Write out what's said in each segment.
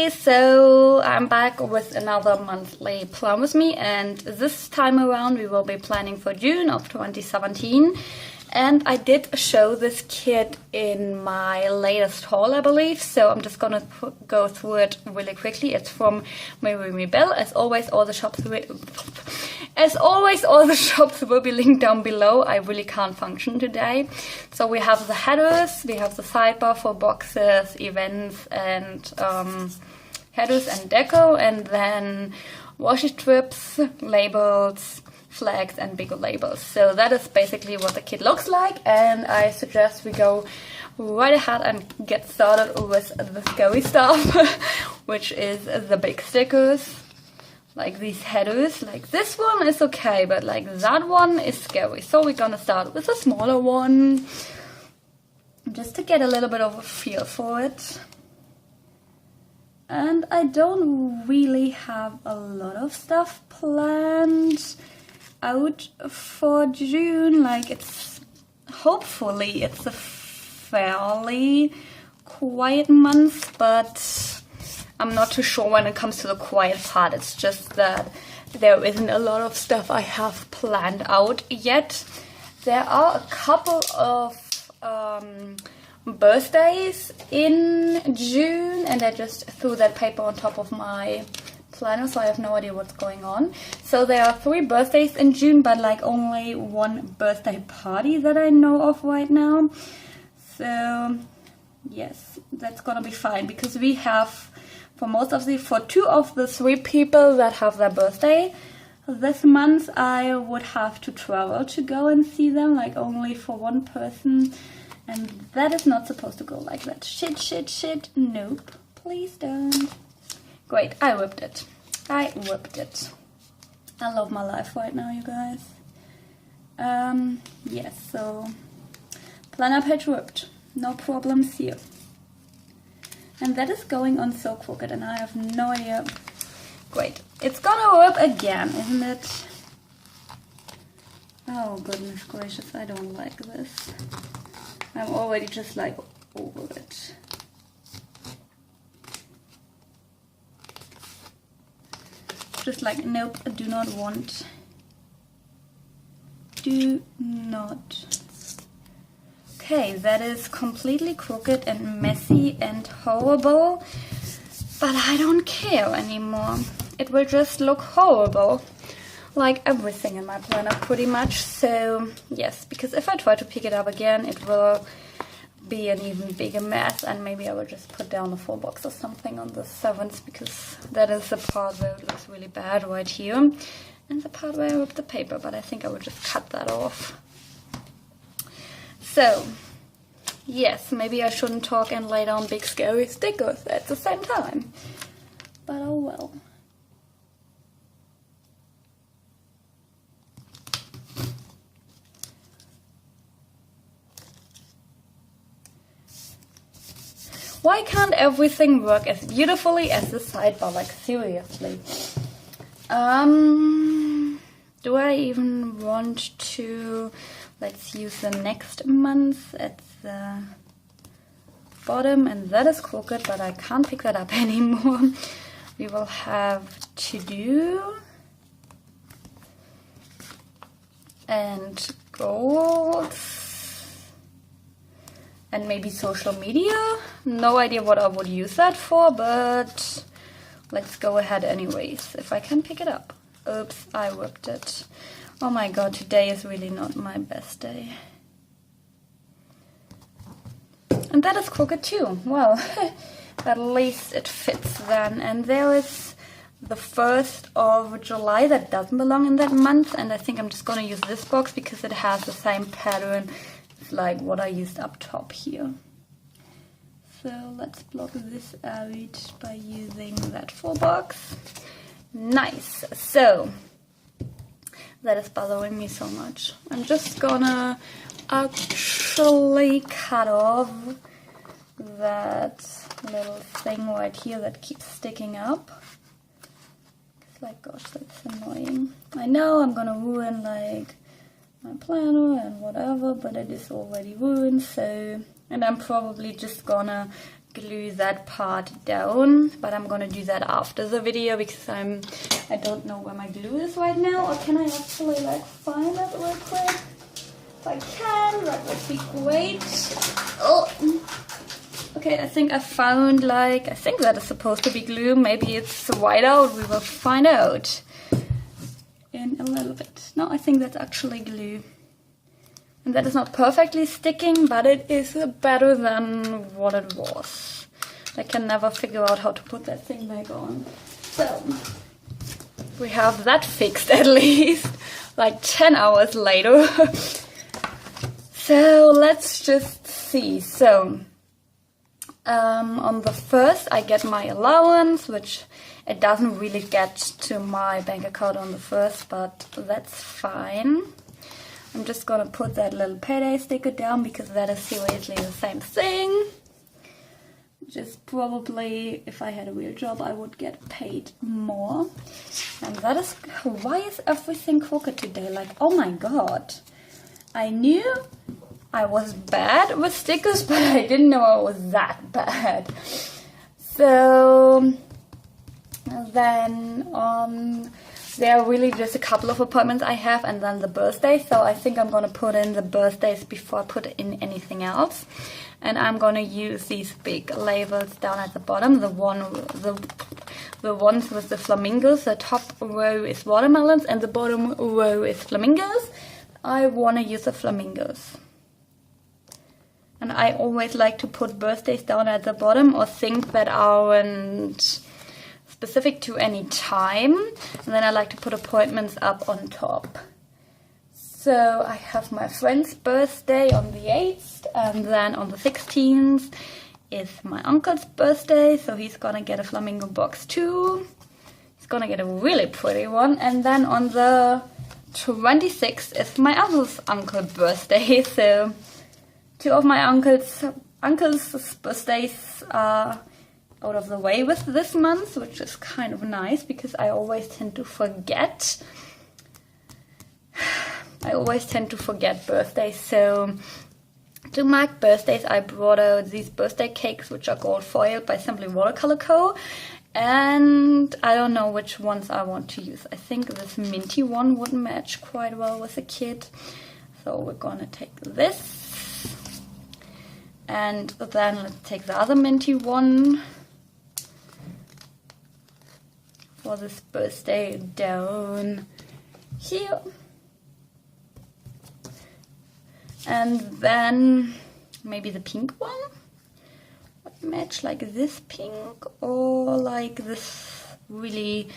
everybody, so I'm back with another monthly plan with me, and this time around we will be planning for June of 2017. And I did show this kit in my latest haul, I believe, so I'm just gonna go through it really quickly. It's from MiriMiBelle. As always, all the shops will be linked down below. I really can't function today. So we have the headers, we have the sidebar for boxes, events, and headers and deco, and then washi strips, labels, flags, and bigger labels. So that is basically what the kit looks like, and I suggest we go right ahead and get started with the scary stuff, which is the big stickers, like these headers. Like this one is okay, but like that one is scary. So we're gonna start with a smaller one, just to get a little bit of a feel for it. And I don't really have a lot of stuff planned out for June. Like hopefully it's a fairly quiet month, but I'm not too sure when it comes to the quiet part. It's just that there isn't a lot of stuff I have planned out yet. There are a couple of birthdays in June, and I just threw that paper on top of my planner, so I have no idea what's going on. So there are 3 birthdays in June, but like only 1 birthday party that I know of right now. So yes, that's gonna be fine, because we have for 2 of the 3 people that have their birthday this month, I would have to travel to go and see them, like only for 1 person, and that is not supposed to go like that. Shit, nope, please don't. Great, I whipped it. I love my life right now, you guys. Yes, so planner page whipped. No problems here. And that is going on so crooked, and I have no idea. Great. It's gonna whip again, isn't it? Oh, goodness gracious, I don't like this. I'm already just like over it. Just like, nope, do not want. Do not. Okay, that is completely crooked and messy and horrible, but I don't care anymore. It will just look horrible, like everything in my planner pretty much. So yes, because if I try to pick it up again, it will be an even bigger mess, and maybe I will just put down a 4 box or something on the 7th, because that is the part where it looks really bad right here, and the part where I ripped the paper, but I think I will just cut that off. So yes, maybe I shouldn't talk and lay down big scary stickers at the same time, but oh well. Why can't everything work as beautifully as the sidebar? Like, seriously. Do I even want to... Let's use the next month at the bottom, and that is crooked, but I can't pick that up anymore. We will have to do... and goals. And maybe social media. No idea what I would use that for, but let's go ahead anyways, if I can pick it up. Oops, I whipped it. Oh my god, today is really not my best day. And that is crooked too. Well, at least it fits then. And there is the 1st of July that doesn't belong in that month, and I think I'm just gonna use this box because it has the same pattern like what I used up top here. So let's block this out by using that 4 box. Nice. So that is bothering me so much. I'm just gonna actually cut off that little thing right here that keeps sticking up. It's like, gosh, that's annoying. I know I'm gonna ruin like my planner and whatever, but it is already ruined. So, and I'm probably just gonna glue that part down, but I'm gonna do that after the video because I don't know where my glue is right now. Or can I actually like find it real quick? If I can, that would be great. Oh, okay, I think I found like, I think that is supposed to be glue. Maybe it's white out. We will find out in a little bit. No, I think that's actually glue. And that is not perfectly sticking, but it is better than what it was. I can never figure out how to put that thing back on. So, we have that fixed at least, like 10 hours later. So, let's just see. So, on the 1st, I get my allowance, which it doesn't really get to my bank account on the 1st, but that's fine. I'm just gonna put that little payday sticker down because that is seriously the same thing. Just probably, if I had a real job, I would get paid more. And that is, why is everything crooked today? Like, oh my god. I knew I was bad with stickers, but I didn't know I was that bad. So, then there are really just a couple of appointments I have and then the birthday. So I think I'm going to put in the birthdays before I put in anything else. And I'm going to use these big labels down at the bottom. The ones with the flamingos. The top row is watermelons and the bottom row is flamingos. I want to use the flamingos. And I always like to put birthdays down at the bottom or things that aren't specific to any time, and then I like to put appointments up on top. So I have my friend's birthday on the 8th, and then on the 16th is my uncle's birthday, so he's gonna get a flamingo box too. He's gonna get a really pretty one, and then on the 26th is my other uncle's birthday, so two of my uncle's birthdays are out of the way with this month, which is kind of nice because I always tend to forget. Birthdays, so to mark birthdays I brought out these birthday cakes which are gold foiled by SimplyWatercolorCO, and I don't know which ones I want to use. I think this minty one would match quite well with a kid, so we're gonna take this, and then let's take the other minty one for this birthday down here. And then maybe the pink one would match, like this pink or like this really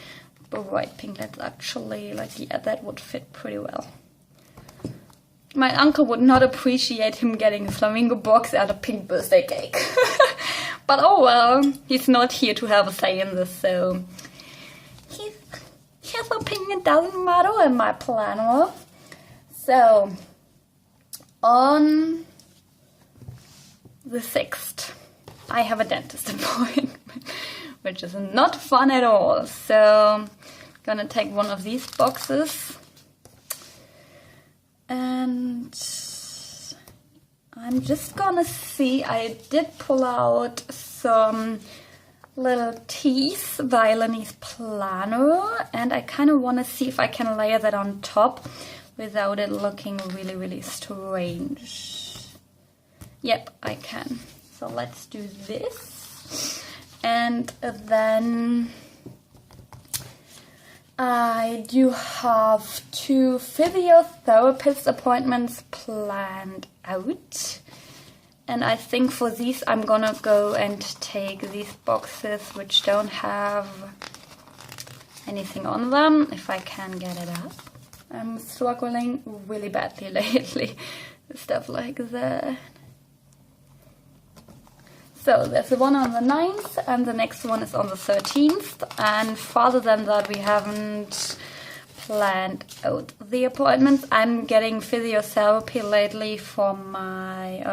bright pink. That's actually like, yeah, that would fit pretty well. My uncle would not appreciate him getting a flamingo box and a pink birthday cake. But oh well, he's not here to have a say in this, so his opinion doesn't matter in my planner. So, on the 6th, I have a dentist appointment, which is not fun at all. So, I'm gonna take one of these boxes, and I'm just gonna see. I did pull out some little teeth by LinnizPlanner, and I kind of want to see if I can layer that on top without it looking really, really strange. Yep, I can. So let's do this. And then I do have 2 physiotherapist appointments planned out. And I think for these I'm gonna go and take these boxes which don't have anything on them, if I can get it up. I'm struggling really badly lately with stuff like that. So there's the one on the 9th and the next one is on the 13th. And farther than that we haven't planned out the appointments. I'm getting physiotherapy lately for my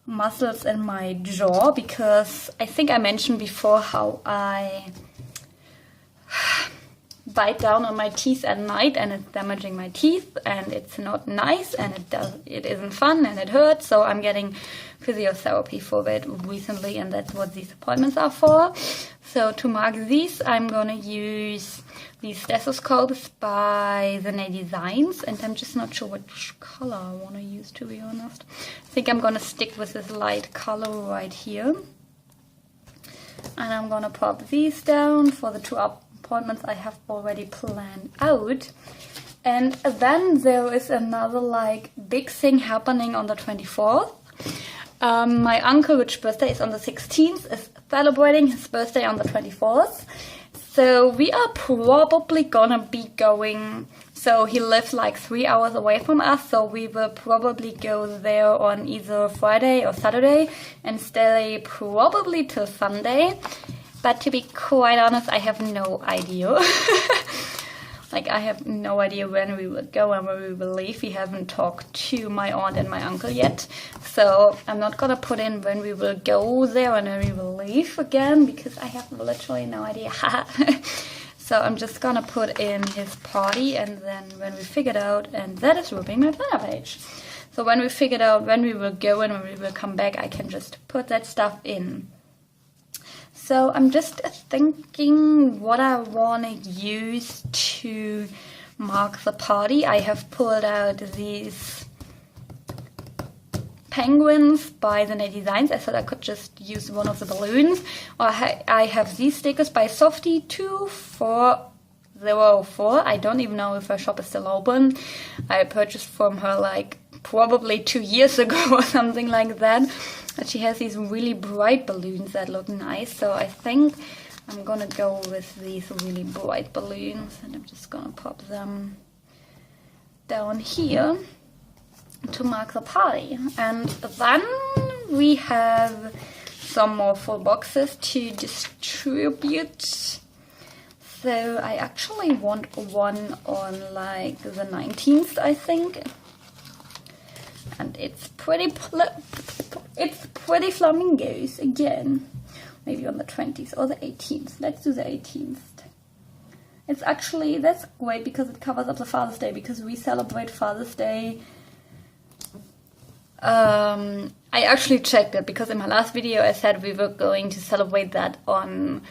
muscles in my jaw, because I think I mentioned before how I bite down on my teeth at night, and it's damaging my teeth, and it's not nice, and it isn't fun, and it hurts. So I'm getting physiotherapy for it recently, and that's what these appointments are for. So to mark these, I'm gonna use these stethoscopes by TheNayDesigns, and I'm just not sure which color I want to use, to be honest. I think I'm gonna stick with this light color right here. And I'm gonna pop these down for the 2 appointments I have already planned out. And then there is another like big thing happening on the 24th. My uncle, which birthday is on the 16th, is celebrating his birthday on the 24th. So we are probably gonna be going, so he lives like 3 hours away from us, so we will probably go there on either Friday or Saturday and stay probably till Sunday. But to be quite honest, I have no idea. Like, I have no idea when we will go and when we will leave. We haven't talked to my aunt and my uncle yet. So I'm not gonna put in when we will go there and when we will leave again, because I have literally no idea. So I'm just gonna put in his party, and then when we figured out, and that is rubbing my planner page. So when we figured out when we will go and when we will come back, I can just put that stuff in. So I'm just thinking what I want to use to mark the party. I have pulled out these penguins by TheNayDesigns. I thought I could just use one of the balloons. Or I have these stickers by Softy2404. I don't even know if her shop is still open. I purchased from her like probably 2 years ago or something like that. But she has these really bright balloons that look nice, so I think I'm gonna go with these really bright balloons, and I'm just gonna pop them down here to mark the party. And then we have some more full boxes to distribute. So I actually want one on like the 19th, I think. And it's pretty flamingos again. Maybe on the 20th or the 18th. Let's do the 18th. It's actually, that's great because it covers up the Father's Day, because we celebrate Father's Day. I actually checked it because in my last video I said we were going to celebrate that on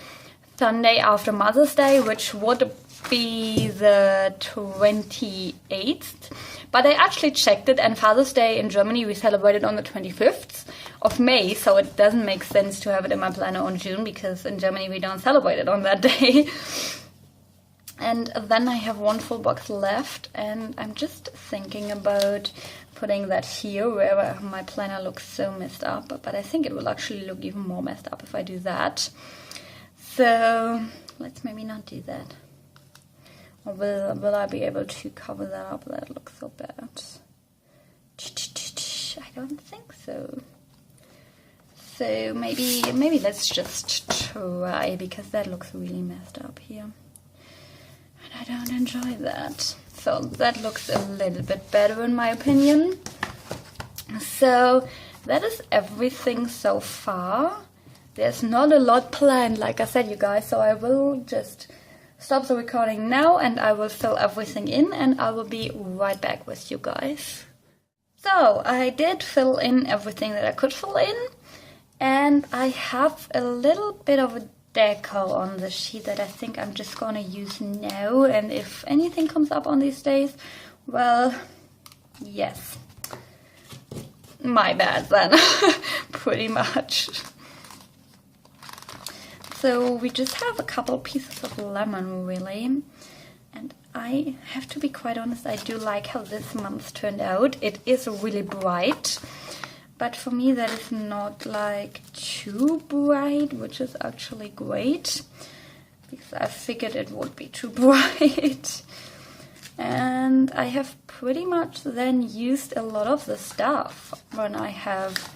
Sunday after Mother's Day, which would be the 28th. But I actually checked it, and Father's Day in Germany we celebrated on the 25th of May, so it doesn't make sense to have it in my planner on June, because in Germany we don't celebrate it on that day. And then I have one full box left, and I'm just thinking about putting that here where my planner looks so messed up, but I think it will actually look even more messed up if I do that. So let's maybe not do that. Or will I be able to cover that up? That looks so bad. I don't think so. So maybe let's just try, because that looks really messed up here. And I don't enjoy that. So that looks a little bit better in my opinion. So that is everything so far. There's not a lot planned, like I said, you guys, so I will just stop the recording now and I will fill everything in, and I will be right back with you guys. So I did fill in everything that I could fill in, and I have a little bit of a deco on the sheet that I think I'm just gonna use now, and if anything comes up on these days, well, yes, my bad then. Pretty much. So we just have a couple pieces of lemon, really. And I have to be quite honest, I do like how this month turned out. It is really bright, but for me that is not like too bright, which is actually great, because I figured it would be too bright. And I have pretty much then used a lot of the stuff when I have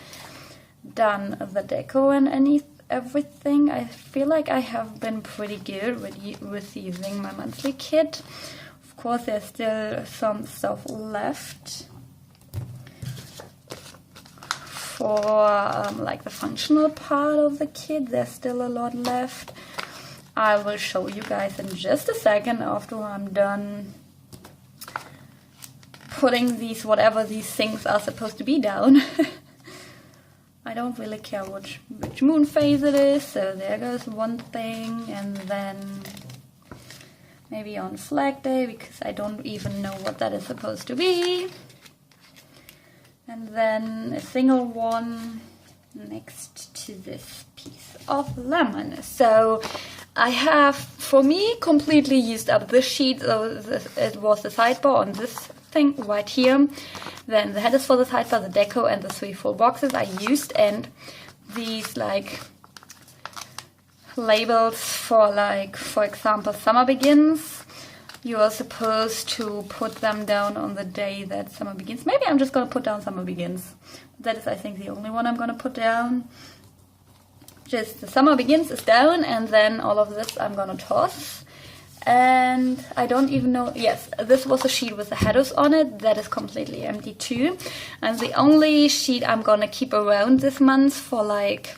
done the deco and everything. I feel like I have been pretty good with using my monthly kit. Of course, there's still some stuff left for like the functional part of the kit. There's still a lot left. I will show you guys in just a second after I'm done putting these, whatever these things are supposed to be, down. I don't really care which moon phase it is, so there goes one thing, and then maybe on Flag Day, because I don't even know what that is supposed to be. And then a single one next to this piece of lemon. So I have, for me, completely used up this sheet. So it was the sidebar on this thing right here. Then the headers for the sidebar, the deco, and the 3 full boxes I used. And these like labels for, like, for example, summer begins. You are supposed to put them down on the day that summer begins. Maybe I'm just going to put down summer begins. That is, I think, the only one I'm going to put down. Just the summer begins is down, and then all of this I'm going to toss. And I don't even know, yes, this was a sheet with the headers on it. That is completely empty too. And the only sheet I'm going to keep around this month for like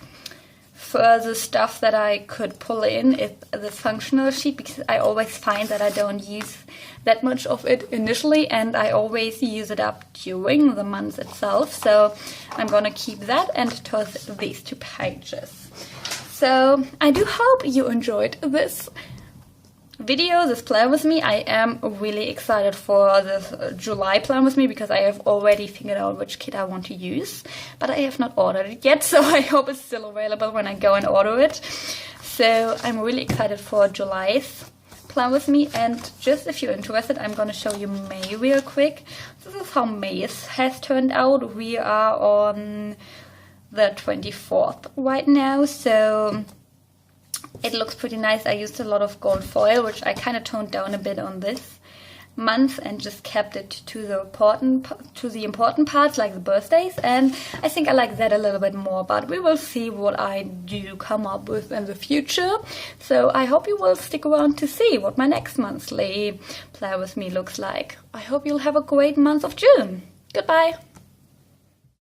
further stuff that I could pull in is this functional sheet, because I always find that I don't use that much of it initially, and I always use it up during the month itself. So I'm going to keep that and toss these 2 pages. So I do hope you enjoyed this video, this plan with me. I am really excited for this July plan with me, because I have already figured out which kit I want to use, but I have not ordered it yet, so I hope it's still available when I go and order it. So I'm really excited for July's plan with me. And just if you're interested, I'm going to show you May real quick. This is how May has turned out. We are on the 24th right now, so it looks pretty nice. I used a lot of gold foil, which I kind of toned down a bit on this month and just kept it to the important parts, like the birthdays, and I think I like that a little bit more, but we will see what I do come up with in the future. So I hope you will stick around to see what my next monthly plan with me looks like. I hope you'll have a great month of June. Goodbye.